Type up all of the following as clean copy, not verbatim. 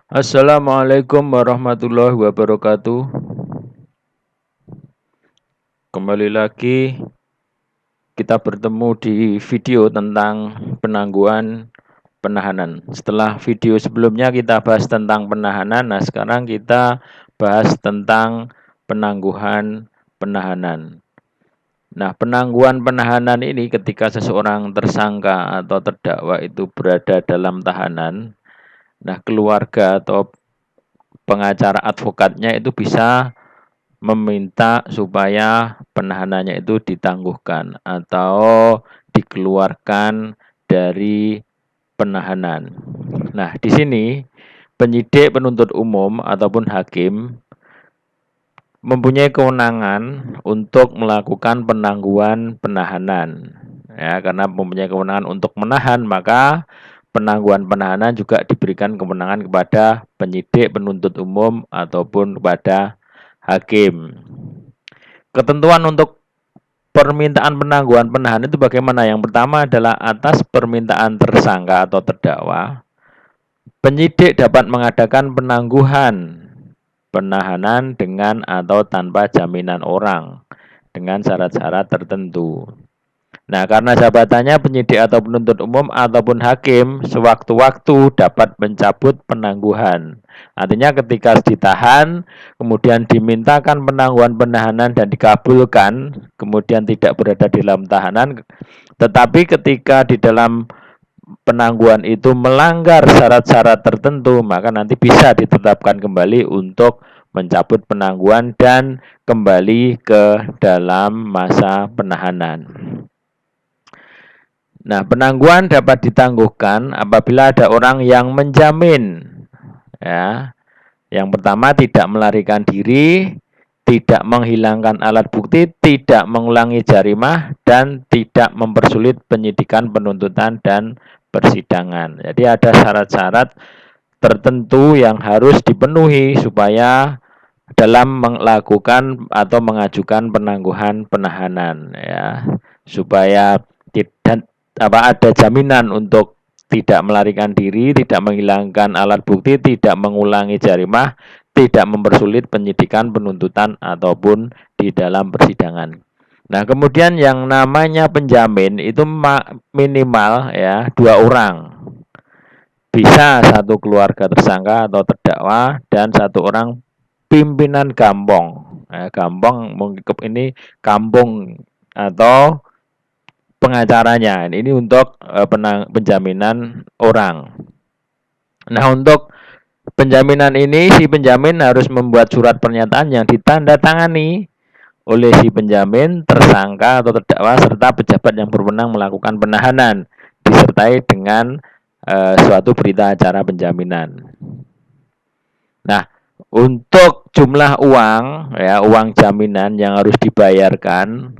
Assalamualaikum warahmatullahi wabarakatuh. Kembali lagi kita bertemu di video tentang penangguhan penahanan. Setelah video sebelumnya kita bahas tentang penahanan, nah sekarang kita bahas tentang penangguhan penahanan. Nah, penangguhan penahanan ini ketika seseorang tersangka atau terdakwa itu berada dalam tahanan, nah keluarga atau pengacara advokatnya itu bisa meminta supaya penahanannya itu ditangguhkan atau dikeluarkan dari penahanan. Nah, di sini penyidik, penuntut umum ataupun hakim mempunyai kewenangan untuk melakukan penangguhan penahanan. Ya, karena mempunyai kewenangan untuk menahan, maka penangguhan penahanan juga diberikan kewenangan kepada penyidik, penuntut umum ataupun kepada hakim. Ketentuan untuk permintaan penangguhan penahanan itu bagaimana? Yang pertama adalah atas permintaan tersangka atau terdakwa, penyidik dapat mengadakan penangguhan penahanan dengan atau tanpa jaminan orang dengan syarat-syarat tertentu. Nah, karena jabatannya penyidik atau penuntut umum ataupun hakim sewaktu-waktu dapat mencabut penangguhan. Artinya ketika ditahan, kemudian dimintakan penangguhan penahanan dan dikabulkan, kemudian tidak berada di dalam tahanan, tetapi ketika di dalam penangguhan itu melanggar syarat-syarat tertentu, maka nanti bisa ditetapkan kembali untuk mencabut penangguhan dan kembali ke dalam masa penahanan. Nah, penangguhan dapat ditangguhkan apabila ada orang yang menjamin. Ya. Yang pertama tidak melarikan diri, tidak menghilangkan alat bukti, tidak mengulangi jarimah, dan tidak mempersulit penyidikan, penuntutan, dan persidangan. Jadi ada syarat-syarat tertentu yang harus dipenuhi supaya dalam melakukan atau mengajukan penangguhan penahanan, ya, supaya tidak ada jaminan untuk tidak melarikan diri, tidak menghilangkan alat bukti, tidak mengulangi jarimah, tidak mempersulit penyidikan, penuntutan ataupun di dalam persidangan. Nah, kemudian yang namanya penjamin itu minimal ya 2 orang. Bisa satu keluarga tersangka atau terdakwa dan 1 orang pimpinan kampung. Kampung ini kampung atau pengacaranya. Ini untuk penjaminan orang. Nah, untuk penjaminan ini si penjamin harus membuat surat pernyataan yang ditandatangani oleh si penjamin, tersangka atau terdakwa serta pejabat yang berwenang melakukan penahanan disertai dengan suatu berita acara penjaminan. Nah, untuk jumlah uang ya, uang jaminan yang harus dibayarkan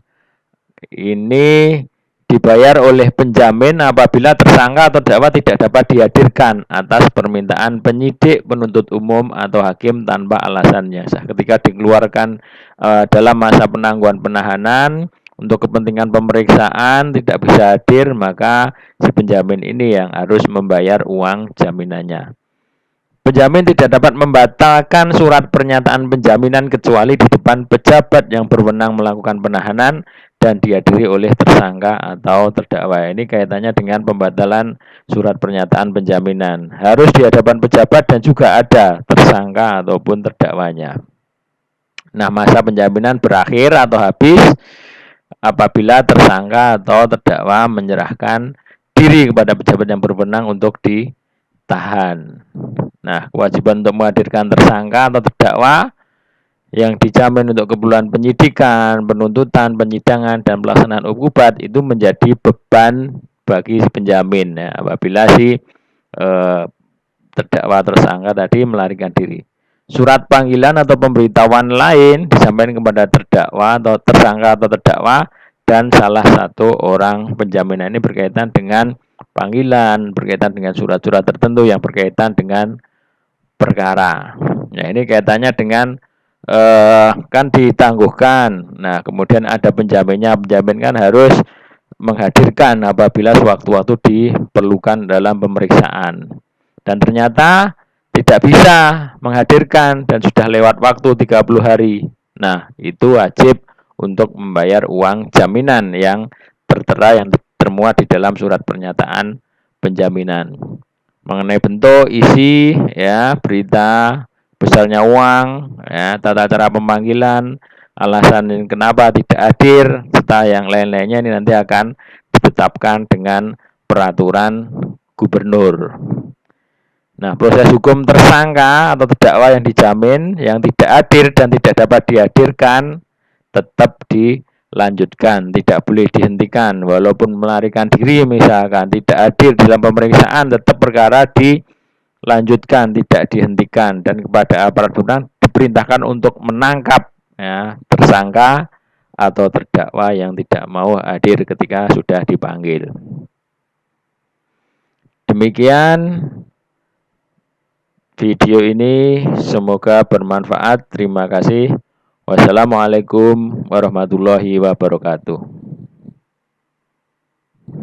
ini dibayar oleh penjamin apabila tersangka atau terdakwa tidak dapat dihadirkan atas permintaan penyidik, penuntut umum atau hakim tanpa alasan yang sah. Ketika dikeluarkan dalam masa penangguhan penahanan untuk kepentingan pemeriksaan tidak bisa hadir, maka si penjamin ini yang harus membayar uang jaminannya. Penjamin tidak dapat membatalkan surat pernyataan penjaminan kecuali di depan pejabat yang berwenang melakukan penahanan dan dihadiri oleh tersangka atau terdakwa. Ini kaitannya dengan pembatalan surat pernyataan penjaminan. Harus di hadapan pejabat dan juga ada tersangka ataupun terdakwanya. Nah, masa penjaminan berakhir atau habis apabila tersangka atau terdakwa menyerahkan diri kepada pejabat yang berwenang untuk ditahan. Nah, kewajiban untuk menghadirkan tersangka atau terdakwa yang dijamin untuk keperluan penyidikan, penuntutan, penyidangan, dan pelaksanaan hukuman itu menjadi beban bagi si penjamin ya, apabila si terdakwa tersangka tadi melarikan diri. Surat panggilan atau pemberitahuan lain disampaikan kepada terdakwa atau tersangka atau terdakwa dan salah satu orang penjaminan ini berkaitan dengan panggilan, berkaitan dengan surat-surat tertentu yang berkaitan dengan perkara. Nah, ini kaitannya dengan kan ditangguhkan. Nah, kemudian ada penjaminnya. Penjamin kan harus menghadirkan apabila sewaktu-waktu diperlukan dalam pemeriksaan. Dan ternyata tidak bisa menghadirkan dan sudah lewat waktu 30 hari. Nah, itu wajib untuk membayar uang jaminan yang tertera yang termuat di dalam surat pernyataan penjaminan. Mengenai bentuk, isi, ya, berita, besarnya uang, ya, tata cara pemanggilan, alasan kenapa tidak hadir, serta yang lain-lainnya ini nanti akan ditetapkan dengan peraturan gubernur. Nah, proses hukum tersangka atau terdakwa yang dijamin, yang tidak hadir dan tidak dapat dihadirkan, tetap dilanjutkan, tidak boleh dihentikan. Walaupun melarikan diri misalkan, tidak hadir dalam pemeriksaan, tetap perkara dilanjutkan, tidak dihentikan. Dan kepada aparat berwenang diperintahkan untuk menangkap ya, tersangka atau terdakwa yang tidak mau hadir ketika sudah dipanggil. Demikian video ini, semoga bermanfaat. Terima kasih. Wassalamualaikum warahmatullahi wabarakatuh.